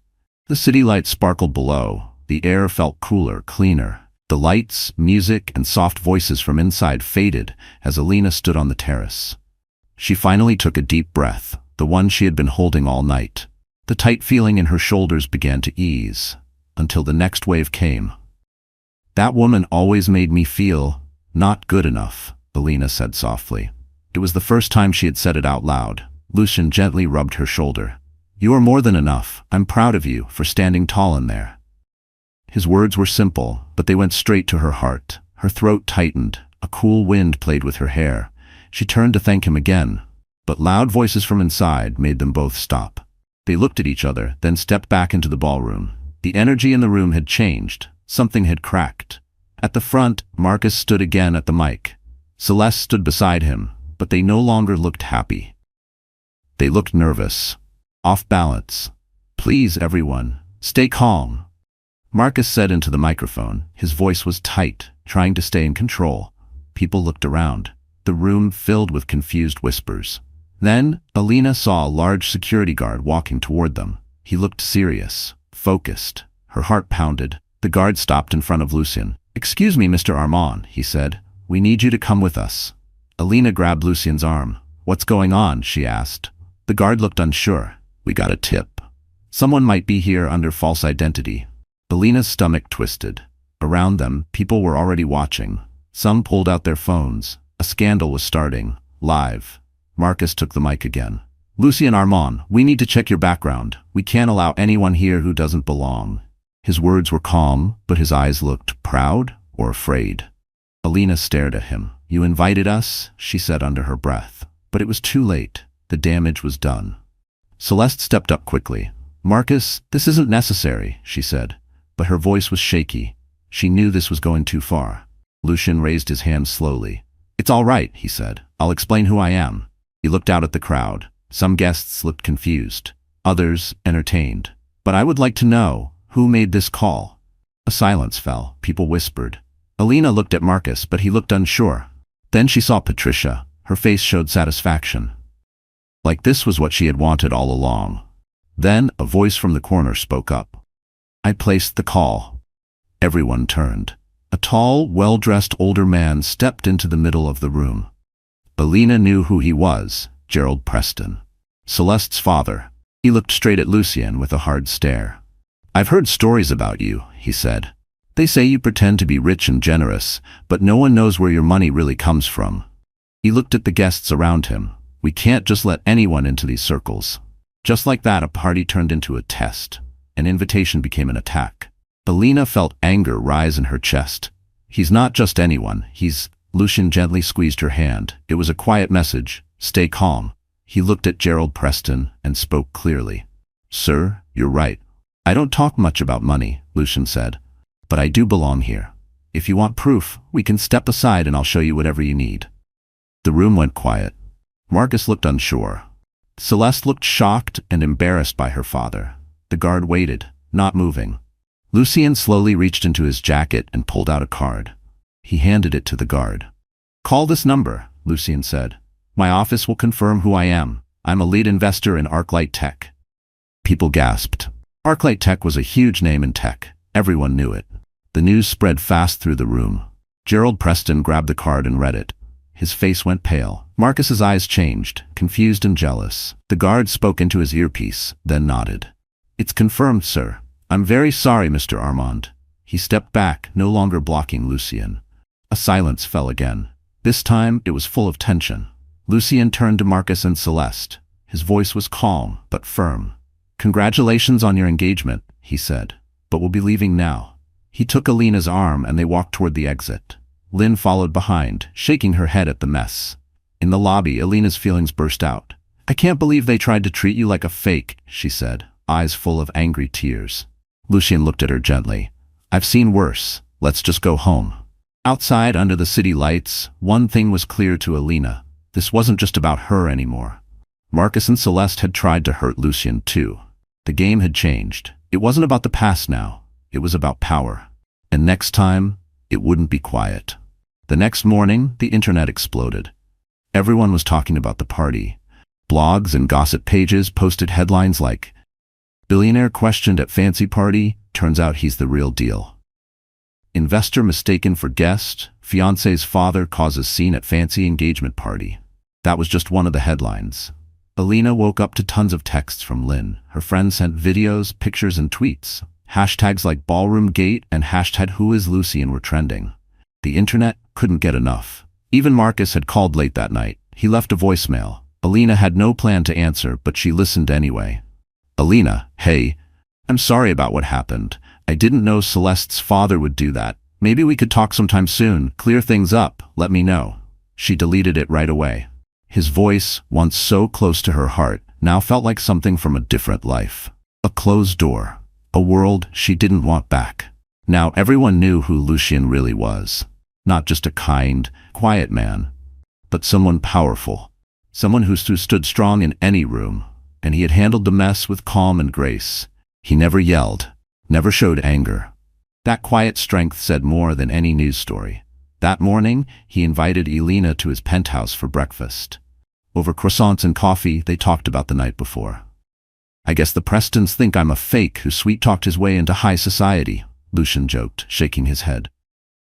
The city lights sparkled below. The air felt cooler, cleaner. The lights, music, and soft voices from inside faded as Alina stood on the terrace. She finally took a deep breath, the one she had been holding all night. The tight feeling in her shoulders began to ease, until the next wave came. That woman always made me feel not good enough, Alina said softly. It was the first time she had said it out loud. Lucien gently rubbed her shoulder. You are more than enough. I'm proud of you for standing tall in there. His words were simple, but they went straight to her heart. Her throat tightened. A cool wind played with her hair. She turned to thank him again, but loud voices from inside made them both stop. They looked at each other, then stepped back into the ballroom. The energy in the room had changed. Something had cracked. At the front, Marcus stood again at the mic. Celeste stood beside him, but they no longer looked happy. They looked nervous, off balance. Please, everyone, stay calm, Marcus said into the microphone. His voice was tight, trying to stay in control. People looked around, the room filled with confused whispers. Then, Alina saw a large security guard walking toward them. He looked serious, focused. Her heart pounded. The guard stopped in front of Lucien. Excuse me, Mr. Armand, he said. We need you to come with us. Alina grabbed Lucien's arm. What's going on? She asked. The guard looked unsure. We got a tip. Someone might be here under false identity. Alina's stomach twisted. Around them, people were already watching. Some pulled out their phones. A scandal was starting, live. Marcus took the mic again. Lucien Armand, we need to check your background. We can't allow anyone here who doesn't belong. His words were calm, but his eyes looked proud or afraid. Alina stared at him. You invited us, she said under her breath. But it was too late. The damage was done. Celeste stepped up quickly. Marcus, this isn't necessary, she said. But her voice was shaky. She knew this was going too far. Lucien raised his hand slowly. It's all right, he said. I'll explain who I am. He looked out at the crowd. Some guests looked confused. Others, entertained. But I would like to know, who made this call? A silence fell. People whispered. Alina looked at Marcus, but he looked unsure. Then she saw Patricia. Her face showed satisfaction. Like this was what she had wanted all along. Then a voice from the corner spoke up. I placed the call. Everyone turned. A tall, well-dressed older man stepped into the middle of the room. Alina knew who he was, Gerald Preston. Celeste's father. He looked straight at Lucien with a hard stare. I've heard stories about you, he said. They say you pretend to be rich and generous, but no one knows where your money really comes from. He looked at the guests around him. We can't just let anyone into these circles. Just like that, a party turned into a test. An invitation became an attack. Alina felt anger rise in her chest. He's not just anyone, he's... Lucien gently squeezed her hand. It was a quiet message. Stay calm. He looked at Gerald Preston and spoke clearly. Sir, you're right. I don't talk much about money, Lucien said. But I do belong here. If you want proof, we can step aside and I'll show you whatever you need. The room went quiet. Marcus looked unsure. Celeste looked shocked and embarrassed by her father. The guard waited, not moving. Lucien slowly reached into his jacket and pulled out a card. He handed it to the guard. Call this number, Lucien said. My office will confirm who I am. I'm a lead investor in ArcLight Tech. People gasped. ArcLight Tech was a huge name in tech. Everyone knew it. The news spread fast through the room. Gerald Preston grabbed the card and read it. His face went pale. Marcus's eyes changed, confused and jealous. The guard spoke into his earpiece, then nodded. It's confirmed, sir. I'm very sorry, Mr. Armand. He stepped back, no longer blocking Lucien. A silence fell again. This time, it was full of tension. Lucien turned to Marcus and Celeste. His voice was calm, but firm. Congratulations on your engagement, he said, but we'll be leaving now. He took Alina's arm and they walked toward the exit. Lynn followed behind, shaking her head at the mess. In the lobby, Alina's feelings burst out. I can't believe they tried to treat you like a fake, she said, eyes full of angry tears. Lucien looked at her gently. I've seen worse. Let's just go home. Outside, under the city lights, one thing was clear to Alina. This wasn't just about her anymore. Marcus and Celeste had tried to hurt Lucien too. The game had changed. It wasn't about the past now. It was about power. And next time, it wouldn't be quiet. The next morning, the internet exploded. Everyone was talking about the party. Blogs and gossip pages posted headlines like, Billionaire questioned at fancy party, turns out he's the real deal. Investor mistaken for guest, fiancé's father causes scene at fancy engagement party. That was just one of the headlines. Alina woke up to tons of texts from Lynn. Her friends sent videos, pictures, and tweets. Hashtags like ballroom gate and hashtag who is Lucien were trending. The internet couldn't get enough. Even Marcus had called late that night. He left a voicemail. Alina had no plan to answer, but she listened anyway. Alina, hey, I'm sorry about what happened. I didn't know Celeste's father would do that. Maybe we could talk sometime soon, clear things up, let me know. She deleted it right away. His voice, once so close to her heart, now felt like something from a different life. A closed door. A world she didn't want back. Now everyone knew who Lucien really was. Not just a kind, quiet man, but someone powerful. Someone who stood strong in any room. And he had handled the mess with calm and grace. He never yelled, never showed anger. That quiet strength said more than any news story. That morning, he invited Alina to his penthouse for breakfast. Over croissants and coffee, they talked about the night before. I guess the Prestons think I'm a fake who sweet-talked his way into high society, Lucien joked, shaking his head.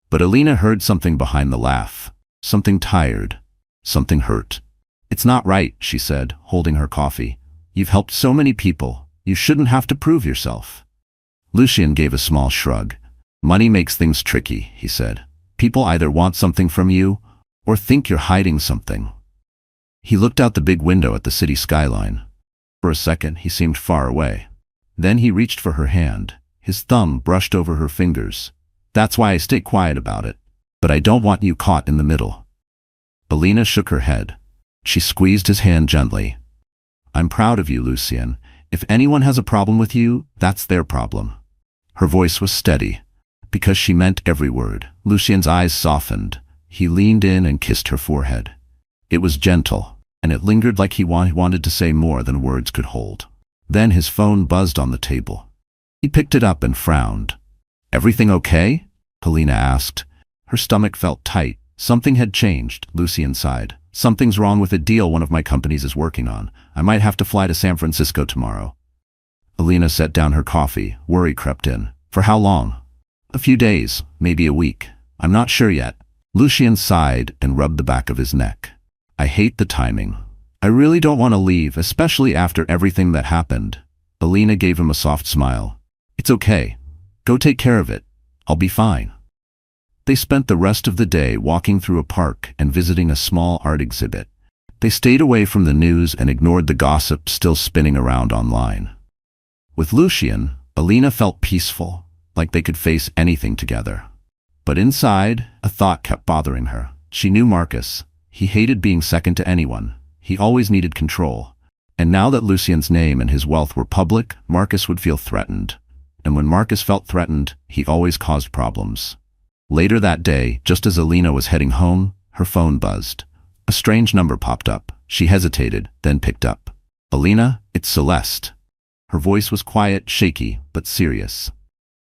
But Alina heard something behind the laugh. Something tired. Something hurt. It's not right, she said, holding her coffee. You've helped so many people. You shouldn't have to prove yourself. Lucien gave a small shrug. Money makes things tricky, he said. People either want something from you or think you're hiding something. He looked out the big window at the city skyline. For a second, he seemed far away. Then he reached for her hand. His thumb brushed over her fingers. That's why I stay quiet about it. But I don't want you caught in the middle. Alina shook her head. She squeezed his hand gently. I'm proud of you, Lucien. If anyone has a problem with you, that's their problem. Her voice was steady, because she meant every word. Lucien's eyes softened. He leaned in and kissed her forehead. It was gentle, and it lingered like he wanted to say more than words could hold. Then his phone buzzed on the table. He picked it up and frowned. Everything okay? Alina asked. Her stomach felt tight. Something had changed, Lucien sighed. Something's wrong with a deal one of my companies is working on. I might have to fly to San Francisco tomorrow. Alina set down her coffee. Worry crept in. For how long? A few days, maybe a week. I'm not sure yet. Lucien sighed and rubbed the back of his neck. I hate the timing. I really don't want to leave, especially after everything that happened. Alina gave him a soft smile. It's okay. Go take care of it. I'll be fine. They spent the rest of the day walking through a park and visiting a small art exhibit. They stayed away from the news and ignored the gossip still spinning around online. With Lucien, Alina felt peaceful, like they could face anything together. But inside, a thought kept bothering her. She knew Marcus. He hated being second to anyone. He always needed control. And now that Lucien's name and his wealth were public, Marcus would feel threatened. And when Marcus felt threatened, he always caused problems. Later that day, just as Alina was heading home, her phone buzzed. A strange number popped up. She hesitated, then picked up. Alina, it's Celeste. Her voice was quiet, shaky, but serious.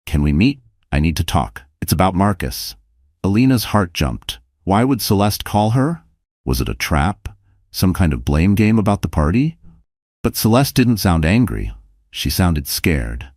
Can we meet? I need to talk. It's about Marcus. Alina's heart jumped. Why would Celeste call her? Was it a trap? Some kind of blame game about the party? But Celeste didn't sound angry. She sounded scared.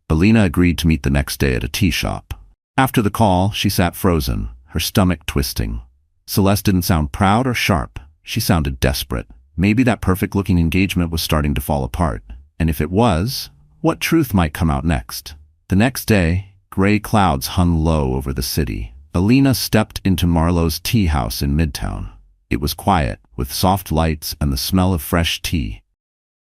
Alina agreed to meet the next day at a tea shop. After the call, she sat frozen, her stomach twisting. Celeste didn't sound proud or sharp. She sounded desperate. Maybe that perfect-looking engagement was starting to fall apart. And if it was, what truth might come out next? The next day, gray clouds hung low over the city. Alina stepped into Marlowe's tea house in Midtown. It was quiet, with soft lights and the smell of fresh tea.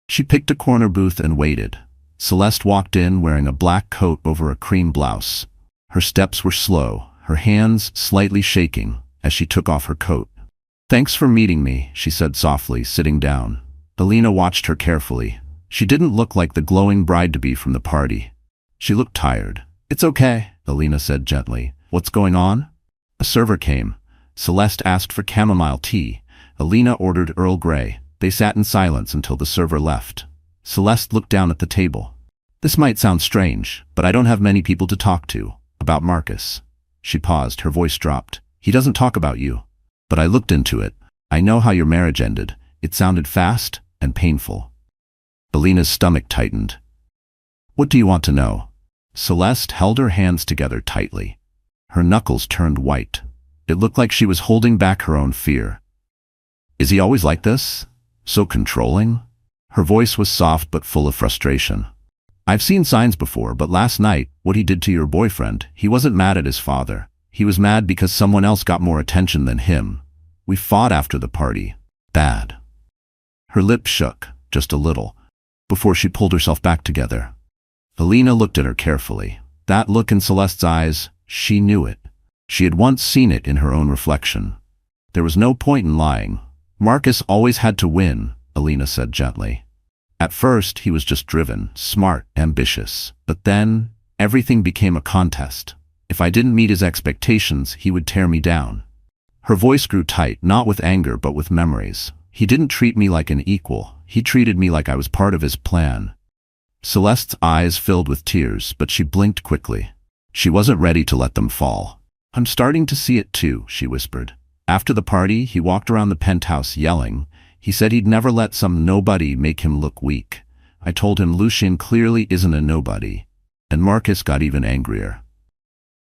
She picked a corner booth and waited. Celeste walked in wearing a black coat over a cream blouse. Her steps were slow, her hands slightly shaking as she took off her coat. "Thanks for meeting me," she said softly, sitting down. Alina watched her carefully. She didn't look like the glowing bride-to-be from the party. She looked tired. "It's okay," Alina said gently. "What's going on?" A server came. Celeste asked for chamomile tea. Alina ordered Earl Grey. They sat in silence until the server left. Celeste looked down at the table. "This might sound strange, but I don't have many people to talk to. About Marcus." She paused, her voice dropped. "He doesn't talk about you. But I looked into it. I know how your marriage ended. It sounded fast and painful." Alina's stomach tightened. "What do you want to know?" Celeste held her hands together tightly. Her knuckles turned white. It looked like she was holding back her own fear. "Is he always like this? So controlling?" Her voice was soft but full of frustration. "I've seen signs before, but last night, what he did to your boyfriend, he wasn't mad at his father. He was mad because someone else got more attention than him. We fought after the party. Bad." Her lips shook, just a little, before she pulled herself back together. Alina looked at her carefully. That look in Celeste's eyes, she knew it. She had once seen it in her own reflection. There was no point in lying. "Marcus always had to win," Alina said gently. "At first, he was just driven, smart, ambitious. But then, everything became a contest. If I didn't meet his expectations, he would tear me down." Her voice grew tight, not with anger but with memories. "He didn't treat me like an equal. He treated me like I was part of his plan." Celeste's eyes filled with tears, but she blinked quickly. She wasn't ready to let them fall. "I'm starting to see it too," she whispered. "After the party, he walked around the penthouse yelling. He said he'd never let some nobody make him look weak. I told him Lucien clearly isn't a nobody." And Marcus got even angrier.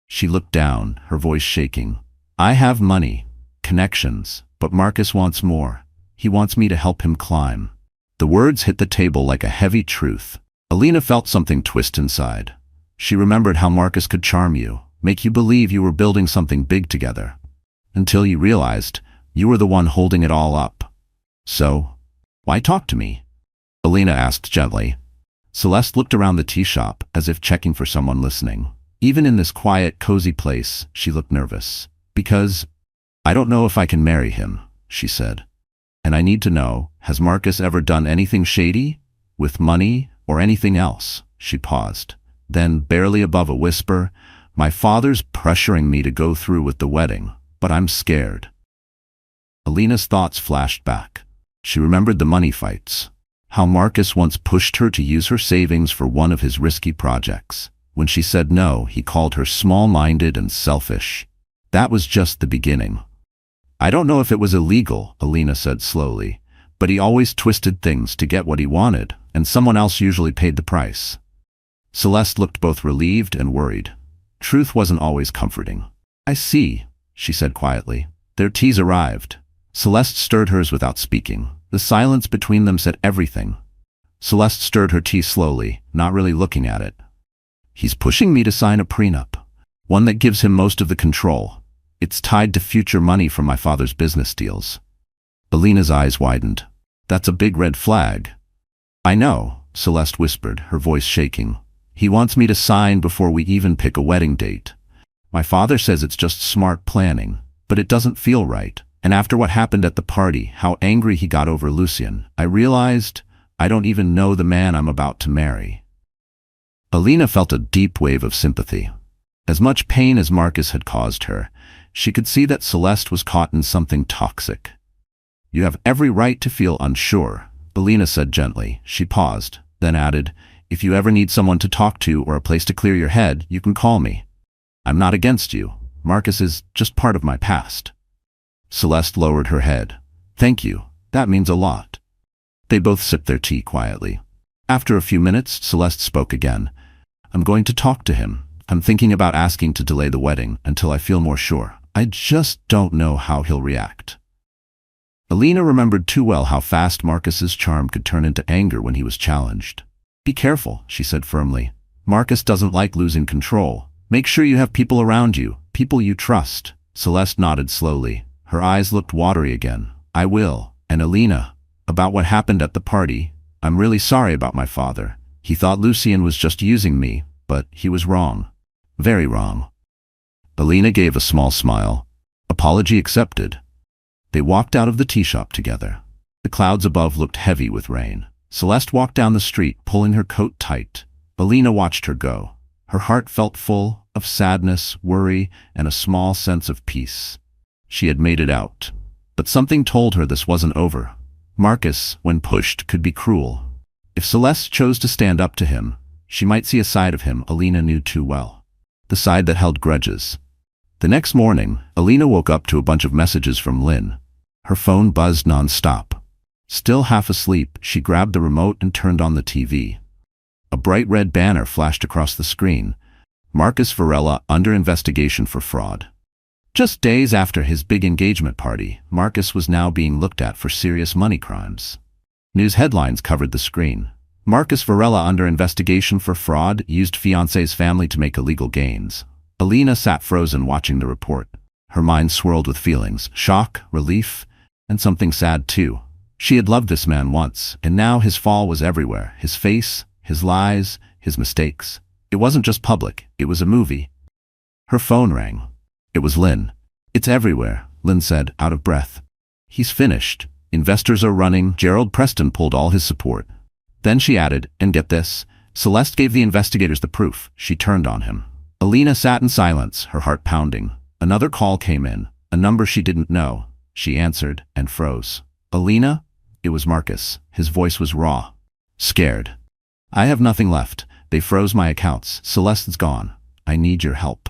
She looked down, her voice shaking. "I have money, connections, but Marcus wants more. He wants me to help him climb." The words hit the table like a heavy truth. Alina felt something twist inside. She remembered how Marcus could charm you, make you believe you were building something big together. Until you realized you were the one holding it all up. "So, why talk to me?" Alina asked gently. Celeste looked around the tea shop as if checking for someone listening. Even in this quiet, cozy place, she looked nervous. "Because I don't know if I can marry him," she said. "And I need to know, has Marcus ever done anything shady? With money or anything else?" She paused. Then, barely above a whisper, "My father's pressuring me to go through with the wedding, but I'm scared." Alina's thoughts flashed back. She remembered the money fights. How Marcus once pushed her to use her savings for one of his risky projects. When she said no, he called her small-minded and selfish. That was just the beginning. "I don't know if it was illegal," Alina said slowly, "but he always twisted things to get what he wanted, and someone else usually paid the price." Celeste looked both relieved and worried. Truth wasn't always comforting. "I see," she said quietly. Their teas arrived. Celeste stirred hers without speaking. The silence between them said everything. Celeste stirred her tea slowly, not really looking at it. "He's pushing me to sign a prenup. One that gives him most of the control. It's tied to future money from my father's business deals." Alina's eyes widened. "That's a big red flag." "I know," Celeste whispered, her voice shaking. "He wants me to sign before we even pick a wedding date. My father says it's just smart planning, but it doesn't feel right. And after what happened at the party, how angry he got over Lucien, I realized I don't even know the man I'm about to marry." Alina felt a deep wave of sympathy. As much pain as Marcus had caused her, she could see that Celeste was caught in something toxic. "You have every right to feel unsure," Alina said gently. She paused, then added, "If you ever need someone to talk to or a place to clear your head, you can call me. I'm not against you. Marcus is just part of my past." Celeste lowered her head. "Thank you. That means a lot." They both sipped their tea quietly. After a few minutes, Celeste spoke again. "I'm going to talk to him. I'm thinking about asking to delay the wedding until I feel more sure. I just don't know how he'll react." Alina remembered too well how fast Marcus's charm could turn into anger when he was challenged. "Be careful," she said firmly. Marcus doesn't like losing control. Make sure you have people around you, people you trust. Celeste nodded slowly. Her eyes looked watery again. I will. And Alina, about what happened at the party, I'm really sorry about my father. He thought Lucien was just using me, but he was wrong. Very wrong. Alina gave a small smile. Apology accepted. They walked out of the tea shop together. The clouds above looked heavy with rain. Celeste walked down the street, pulling her coat tight. Alina watched her go. Her heart felt full of sadness, worry, and a small sense of peace. She had made it out. But something told her this wasn't over. Marcus, when pushed, could be cruel. If Celeste chose to stand up to him, she might see a side of him Alina knew too well. The side that held grudges. The next morning, Alina woke up to a bunch of messages from Lynn. Her phone buzzed non-stop. Still half asleep, she grabbed the remote and turned on the TV. A bright red banner flashed across the screen. Marcus Varela under investigation for fraud. Just days after his big engagement party, Marcus was now being looked at for serious money crimes. News headlines covered the screen. Marcus Varela under investigation for fraud, used Fiancée's family to make illegal gains. Alina sat frozen watching the report. Her mind swirled with feelings, shock, relief, and something sad too. She had loved this man once, and now his fall was everywhere. His face, his lies, his mistakes. It wasn't just public, it was a movie. Her phone rang. It was Lynn. It's everywhere, Lynn said, out of breath. He's finished. Investors are running. Gerald Preston pulled all his support. Then she added, and get this, Celeste gave the investigators the proof. She turned on him. Alina sat in silence, her heart pounding. Another call came in, a number she didn't know. She answered and froze. Alina? It was Marcus. His voice was raw. Scared. I have nothing left. They froze my accounts. Celeste's gone. I need your help.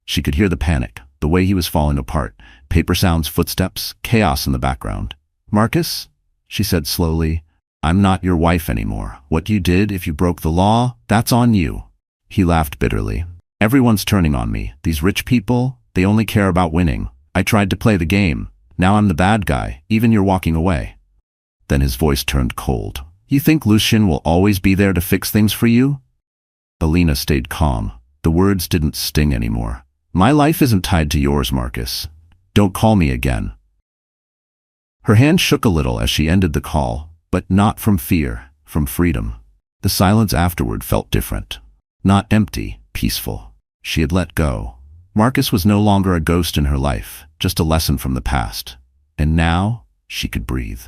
She could hear the panic, the way he was falling apart. Paper sounds, footsteps, chaos in the background. Marcus? She said slowly. I'm not your wife anymore. What you did, if you broke the law, that's on you. He laughed bitterly. Everyone's turning on me. These rich people, they only care about winning. I tried to play the game. Now I'm the bad guy. Even you're walking away. Then his voice turned cold. You think Lucien will always be there to fix things for you? Alina stayed calm. The words didn't sting anymore. My life isn't tied to yours, Marcus. Don't call me again. Her hand shook a little as she ended the call, but not from fear, from freedom. The silence afterward felt different. Not empty, peaceful. She had let go. Marcus was no longer a ghost in her life, just a lesson from the past. And now, she could breathe.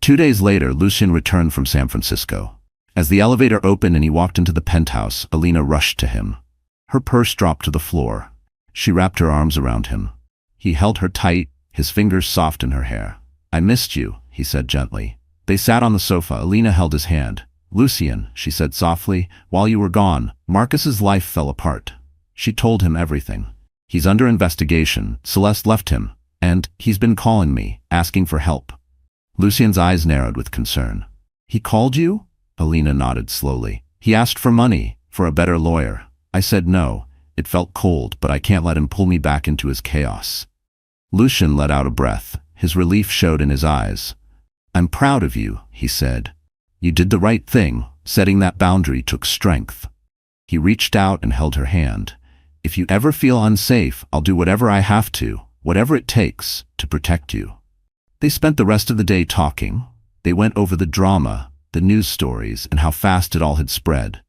2 days later, Lucien returned from San Francisco. As the elevator opened and he walked into the penthouse, Alina rushed to him. Her purse dropped to the floor. She wrapped her arms around him. He held her tight, his fingers soft in her hair. I missed you, he said gently. They sat on the sofa. Alina held his hand. Lucien, she said softly, while you were gone, Marcus's life fell apart. She told him everything. He's under investigation. Celeste left him, and he's been calling me, asking for help. Lucien's eyes narrowed with concern. He called you? Alina nodded slowly. He asked for money, for a better lawyer. I said no. It felt cold, but I can't let him pull me back into his chaos. Lucien let out a breath. His relief showed in his eyes. I'm proud of you, he said. You did the right thing. Setting that boundary took strength. He reached out and held her hand. If you ever feel unsafe, I'll do whatever I have to, whatever it takes, to protect you. They spent the rest of the day talking. They went over the drama, the news stories, and how fast it all had spread.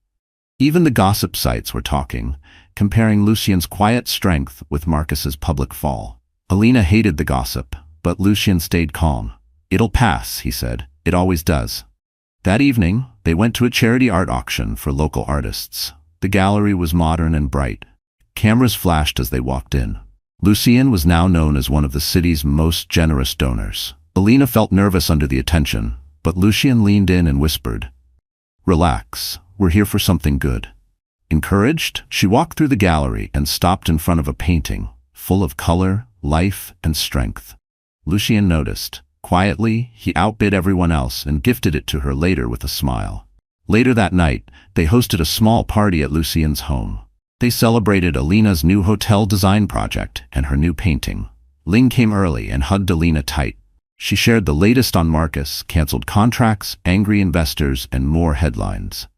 Even the gossip sites were talking, comparing Lucien's quiet strength with Marcus's public fall. Alina hated the gossip, but Lucien stayed calm. It'll pass, he said. It always does. That evening, they went to a charity art auction for local artists. The gallery was modern and bright. Cameras flashed as they walked in. Lucien was now known as one of the city's most generous donors. Alina felt nervous under the attention, but Lucien leaned in and whispered, Relax, we're here for something good. Encouraged, she walked through the gallery and stopped in front of a painting, full of color, life, and strength. Lucien noticed. Quietly, he outbid everyone else and gifted it to her later with a smile. Later that night, they hosted a small party at Lucien's home. They celebrated Alina's new hotel design project and her new painting. Ling came early and hugged Alina tight. She shared the latest on Marcus, canceled contracts, angry investors, and more headlines.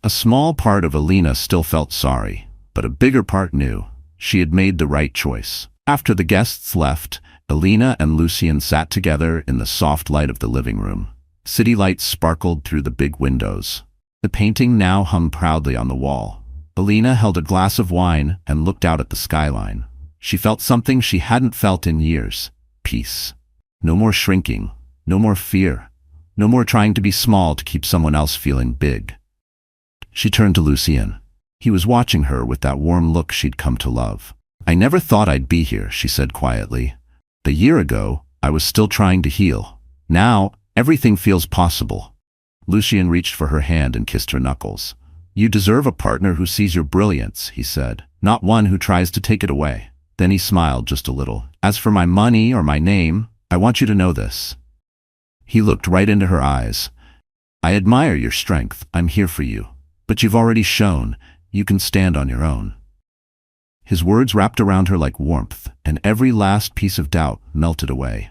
A small part of Alina still felt sorry, but a bigger part knew she had made the right choice. After the guests left, Alina and Lucien sat together in the soft light of the living room. City lights sparkled through the big windows. The painting now hung proudly on the wall. Alina held a glass of wine and looked out at the skyline. She felt something she hadn't felt in years: peace. No more shrinking, no more fear, no more trying to be small to keep someone else feeling big. She turned to Lucien. He was watching her with that warm look she'd come to love. "I never thought I'd be here," she said quietly. "A year ago, I was still trying to heal. Now, everything feels possible." Lucien reached for her hand and kissed her knuckles. "You deserve a partner who sees your brilliance," he said, "not one who tries to take it away." Then he smiled just a little. "As for my money or my name, I want you to know this." He looked right into her eyes. "I admire your strength. I'm here for you. But you've already shown you can stand on your own." His words wrapped around her like warmth, and every last piece of doubt melted away.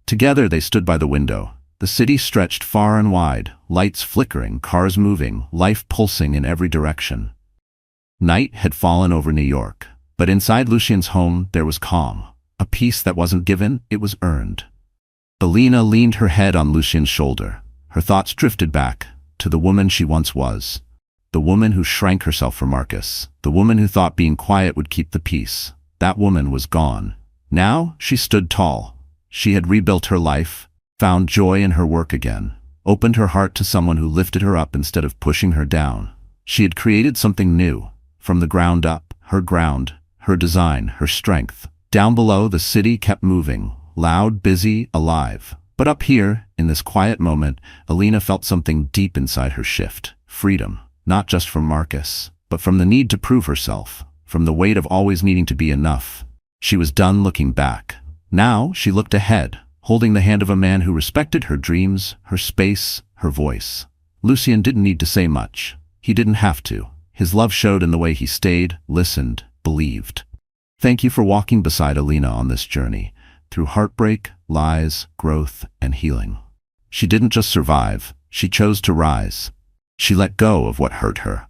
Together they stood by the window. The city stretched far and wide, lights flickering, cars moving, life pulsing in every direction. Night had fallen over New York, but inside Lucien's home there was calm, a peace that wasn't given, it was earned. Alina leaned her head on Lucien's shoulder. Her thoughts drifted back to the woman she once was. The woman who shrank herself for Marcus. The woman who thought being quiet would keep the peace. That woman was gone. Now she stood tall. She had rebuilt her life, found joy in her work again, opened her heart to someone who lifted her up instead of pushing her down. She had created something new, from the ground up, her ground, her design, her strength. Down below, the city kept moving, loud, busy, alive. But up here, in this quiet moment, Alina felt something deep inside her shift: freedom. Not just from Marcus, but from the need to prove herself, from the weight of always needing to be enough. She was done looking back. Now she looked ahead, holding the hand of a man who respected her dreams, her space, her voice. Lucien didn't need to say much. He didn't have to. His love showed in the way he stayed, listened, believed. "Thank you for walking beside Alina on this journey, through heartbreak, lies, growth, and healing." She didn't just survive, she chose to rise. She let go of what hurt her.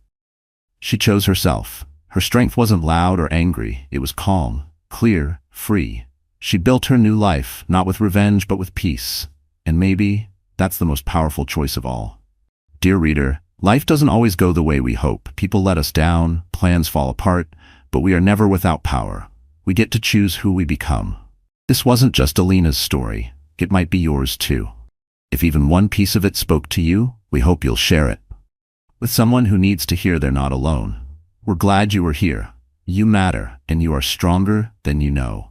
She chose herself. Her strength wasn't loud or angry, it was calm, clear, free. She built her new life, not with revenge but with peace. And maybe that's the most powerful choice of all. Dear reader, life doesn't always go the way we hope. People let us down, plans fall apart, but we are never without power. We get to choose who we become. This wasn't just Alina's story. It might be yours too. If even one piece of it spoke to you, we hope you'll share it with someone who needs to hear they're not alone. We're glad you were here. You matter, and you are stronger than you know.